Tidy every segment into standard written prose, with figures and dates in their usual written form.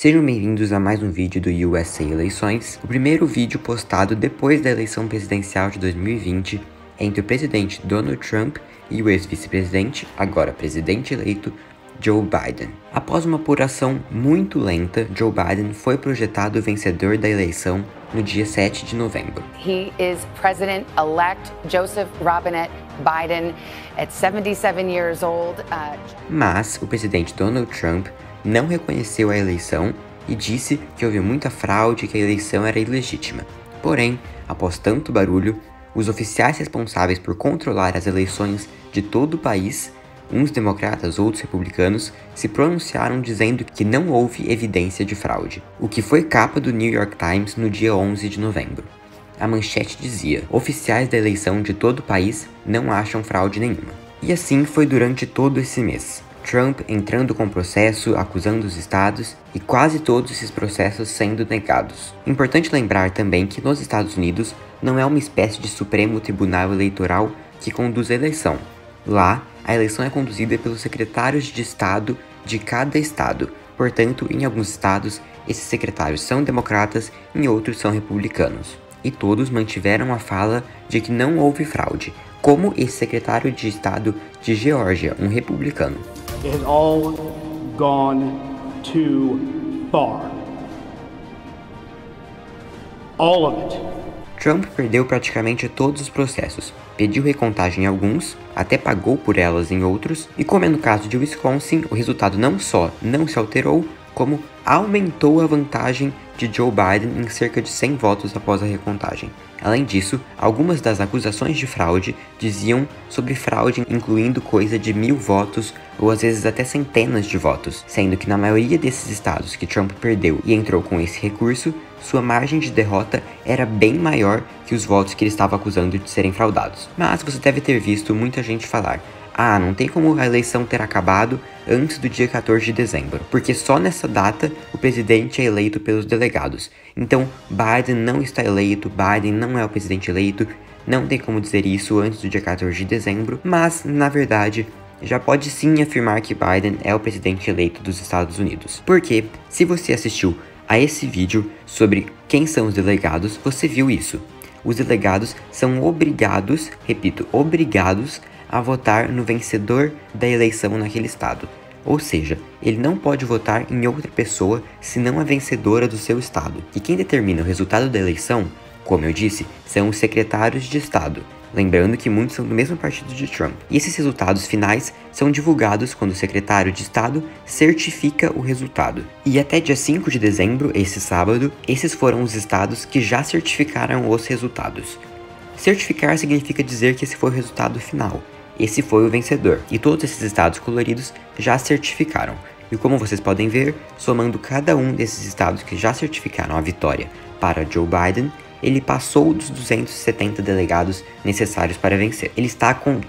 Sejam bem-vindos a mais um vídeo do USA Eleições, o primeiro vídeo postado depois da eleição presidencial de 2020 entre o presidente Donald Trump e o ex-vice-presidente, agora presidente eleito, Joe Biden. Após uma apuração muito lenta, Joe Biden foi projetado vencedor da eleição no dia 7 de novembro. He is President-elect Joseph Robinette Biden at 77 years old. Mas o presidente Donald Trump não reconheceu a eleição e disse que houve muita fraude e que a eleição era ilegítima. Porém, após tanto barulho, os oficiais responsáveis por controlar as eleições de todo o país, uns democratas, outros republicanos, se pronunciaram dizendo que não houve evidência de fraude, o que foi capa do New York Times no dia 11 de novembro. A manchete dizia: oficiais da eleição de todo o país não acham fraude nenhuma. E assim foi durante todo esse mês. Trump entrando com processo, acusando os estados e quase todos esses processos sendo negados. Importante lembrar também que nos Estados Unidos não é uma espécie de Supremo Tribunal Eleitoral que conduz a eleição. Lá, a eleição é conduzida pelos secretários de estado de cada estado. Portanto, em alguns estados, esses secretários são democratas, em outros são republicanos. E todos mantiveram a fala de que não houve fraude, como esse secretário de estado de Geórgia, um republicano. It has all gone too far. All of it. Trump perdeu praticamente todos os processos, pediu recontagem em alguns, até pagou por elas em outros, e como é no caso de Wisconsin, o resultado não só não se alterou, como aumentou a vantagem de Joe Biden em cerca de 100 votos após a recontagem. Além disso, algumas das acusações de fraude diziam sobre fraude incluindo coisa de 1000 votos ou às vezes até centenas de votos, sendo que na maioria desses estados que Trump perdeu e entrou com esse recurso, sua margem de derrota era bem maior que os votos que ele estava acusando de serem fraudados. Mas você deve ter visto muita gente falar: ah, não tem como a eleição ter acabado antes do dia 14 de dezembro, porque só nessa data o presidente é eleito pelos delegados. Então, Biden não está eleito, Biden não é o presidente eleito, não tem como dizer isso antes do dia 14 de dezembro, mas, na verdade, já pode sim afirmar que Biden é o presidente eleito dos Estados Unidos. Porque, se você assistiu a esse vídeo sobre quem são os delegados, você viu isso. Os delegados são obrigados, repito, obrigados a votar no vencedor da eleição naquele estado. Ou seja, ele não pode votar em outra pessoa senão a vencedora do seu estado. E quem determina o resultado da eleição, como eu disse, são os secretários de estado. Lembrando que muitos são do mesmo partido de Trump. E esses resultados finais são divulgados quando o secretário de estado certifica o resultado. E até dia 5 de dezembro, esse sábado, esses foram os estados que já certificaram os resultados. Certificar significa dizer que esse foi o resultado final. Esse foi o vencedor, e todos esses estados coloridos já certificaram. E como vocês podem ver, somando cada um desses estados que já certificaram a vitória para Joe Biden, ele passou dos 270 delegados necessários para vencer. Ele está com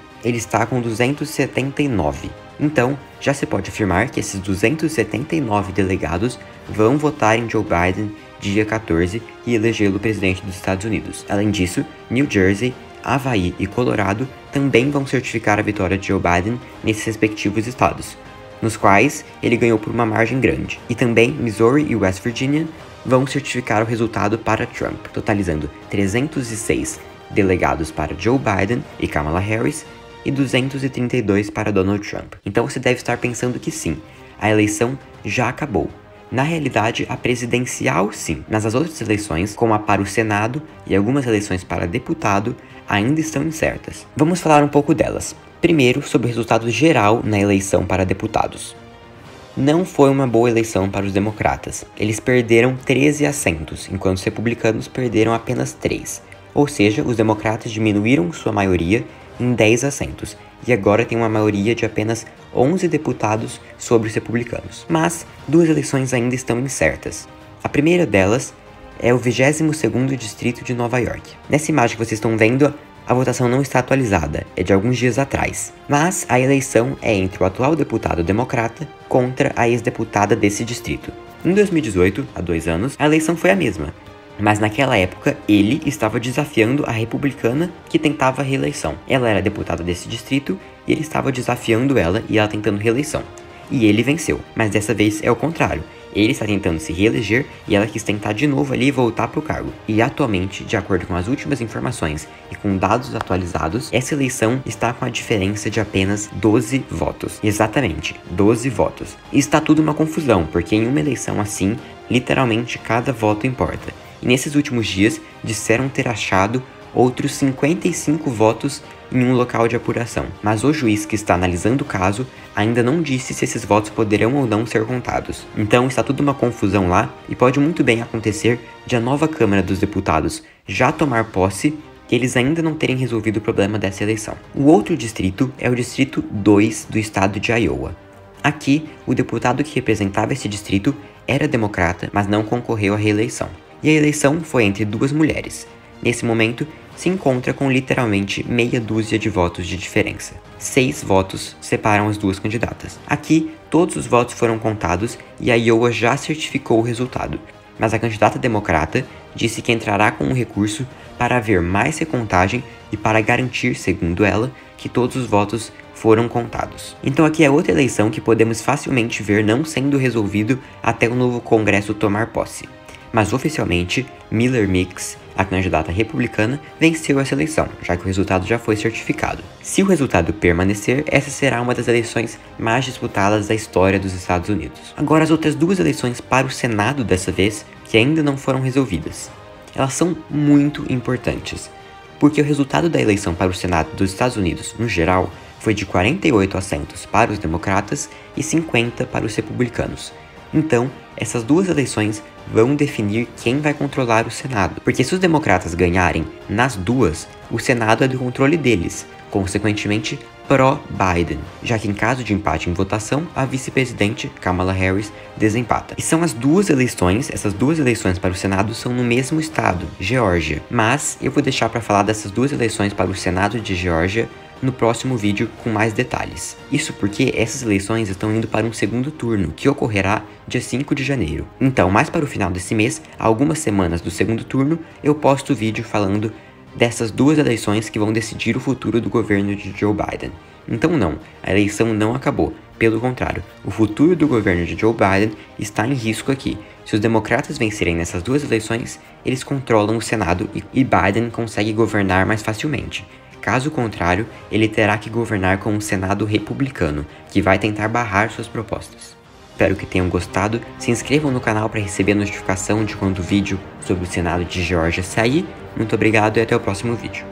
279. Então, já se pode afirmar que esses 279 delegados vão votar em Joe Biden dia 14 e elegê-lo presidente dos Estados Unidos. Além disso, New Jersey, Havaí e Colorado também vão certificar a vitória de Joe Biden nesses respectivos estados, nos quais ele ganhou por uma margem grande. E também Missouri e West Virginia vão certificar o resultado para Trump, totalizando 306 delegados para Joe Biden e Kamala Harris e 232 para Donald Trump. Então você deve estar pensando que sim, a eleição já acabou. Na realidade, a presidencial sim, mas as outras eleições, como a para o Senado e algumas eleições para deputado, ainda estão incertas. Vamos falar um pouco delas. Primeiro, sobre o resultado geral na eleição para deputados. Não foi uma boa eleição para os democratas. Eles perderam 13 assentos, enquanto os republicanos perderam apenas 3. Ou seja, os democratas diminuíram sua maioria em 10 assentos, e agora tem uma maioria de apenas 11 deputados sobre os republicanos. Mas duas eleições ainda estão incertas. A primeira delas é o 22º Distrito de Nova York. Nessa imagem que vocês estão vendo, a votação não está atualizada, é de alguns dias atrás. Mas a eleição é entre o atual deputado democrata contra a ex-deputada desse distrito. Em 2018, há 2 anos, a eleição foi a mesma. Mas naquela época, ele estava desafiando a republicana que tentava a reeleição. Ela era deputada desse distrito e ele estava desafiando ela e ela tentando reeleição. E ele venceu, mas dessa vez é o contrário. Ele está tentando se reeleger e ela quis tentar de novo ali voltar para o cargo. E atualmente, de acordo com as últimas informações e com dados atualizados, essa eleição está com a diferença de apenas 12 votos. Exatamente, 12 votos. E está tudo uma confusão, porque em uma eleição assim, literalmente cada voto importa. E nesses últimos dias, disseram ter achado outros 55 votos em um local de apuração. Mas o juiz que está analisando o caso ainda não disse se esses votos poderão ou não ser contados. Então está tudo uma confusão lá e pode muito bem acontecer de a nova Câmara dos Deputados já tomar posse e eles ainda não terem resolvido o problema dessa eleição. O outro distrito é o distrito 2 do estado de Iowa. Aqui, o deputado que representava esse distrito era democrata, mas não concorreu à reeleição. E a eleição foi entre duas mulheres. Nesse momento, se encontra com literalmente meia dúzia de votos de diferença. 6 votos separam as duas candidatas. Aqui, todos os votos foram contados e a Iowa já certificou o resultado. Mas a candidata democrata disse que entrará com um recurso para haver mais recontagem e para garantir, segundo ela, que todos os votos foram contados. Então aqui é outra eleição que podemos facilmente ver não sendo resolvido até o novo Congresso tomar posse. Mas oficialmente, Miller Mix, a candidata republicana, venceu essa eleição, já que o resultado já foi certificado. Se o resultado permanecer, essa será uma das eleições mais disputadas da história dos Estados Unidos. Agora, as outras duas eleições para o Senado dessa vez, que ainda não foram resolvidas. Elas são muito importantes, porque o resultado da eleição para o Senado dos Estados Unidos, no geral, foi de 48 assentos para os democratas e 50 para os republicanos. Então, essas duas eleições vão definir quem vai controlar o Senado, porque se os democratas ganharem nas duas, o Senado é do controle deles, consequentemente pró-Biden, já que em caso de empate em votação, a vice-presidente Kamala Harris desempata. E são as duas eleições, essas duas eleições para o Senado são no mesmo estado, Geórgia, mas eu vou deixar para falar dessas duas eleições para o Senado de Geórgia no próximo vídeo com mais detalhes. Isso porque essas eleições estão indo para um segundo turno, que ocorrerá dia 5 de janeiro. Então, mais para o final desse mês, algumas semanas do segundo turno, eu posto vídeo falando dessas duas eleições que vão decidir o futuro do governo de Joe Biden. Então não, a eleição não acabou. Pelo contrário, o futuro do governo de Joe Biden está em risco aqui. Se os democratas vencerem nessas duas eleições, eles controlam o Senado e Biden consegue governar mais facilmente. Caso contrário, ele terá que governar com um Senado republicano, que vai tentar barrar suas propostas. Espero que tenham gostado, se inscrevam no canal para receber a notificação de quando o vídeo sobre o Senado de Geórgia sair. Muito obrigado e até o próximo vídeo.